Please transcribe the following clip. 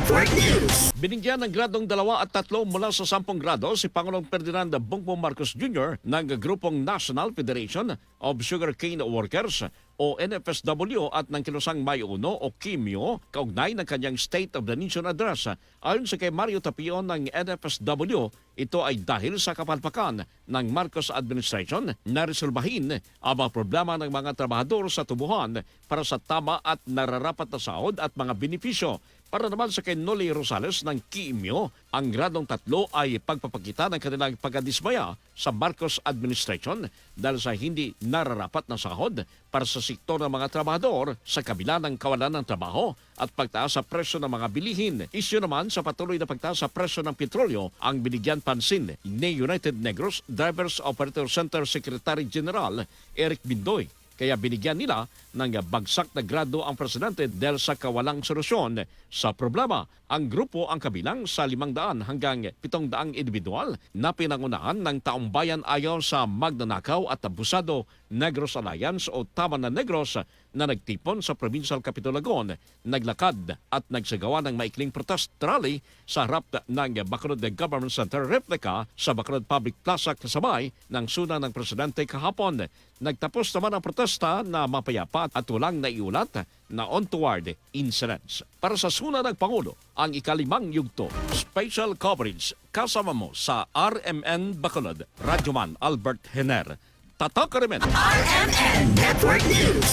Network News. Binigyan ng gradong 2 at 3 mula sa 10 grado si Pangulong Ferdinand Bongbong Marcos Jr. ng grupong National Federation of Sugarcane Workers o NFSW at ng Kilusang Mayo 1 o KIMYO kaugnay ng kanyang State of the Nation Address. Ayon sa kay Mario Tapion ng NFSW, ito ay dahil sa kapalpakan ng Marcos administration na resolbahin ang mga problema ng mga trabahador sa tubuhan para sa tama at nararapat na sahod at mga benepisyo. Para naman sa kay Noli Rosales ng KIMYO, ang gradong 3 ay pagpapakita ng kanilang pagkadismaya sa Marcos administration dahil sa hindi nararapat na sahod para sa sektor ng mga trabahador sa kabila ng kawalan ng trabaho at pagtaas sa presyo ng mga bilihin. Isyu naman sa patuloy na pagtaas sa presyo ng petrolyo ang binigyan pansin ni United Negros Drivers Operator Center Secretary General Eric Bindoy. Kaya binigyan nila ng bagsak na grado ang presidente dahil sa kawalang solusyon sa problema. Ang grupo ang kabilang sa 500 hanggang 700 individual na pinangunahan ng taong bayan ayaw sa magnanakaw at abusado Negros Alliance o Tama na Negros na nagtipon sa Provincial Capitolagon, naglakad at nagsagawa ng maikling protest rally sa harap ng Bacolod Government Center replica sa Bacolod Public Plaza kasabay ng suna ng presidente kahapon. Nagtapos naman ang protesta na mapayapa at walang naiulat na untoward incidents. Para sa suna ng Pangulo, ang ikalimang yugto, special coverage kasama mo sa RMN Bacolod. Radyoman Albert Hener. Tatak Remen. RMN Network News.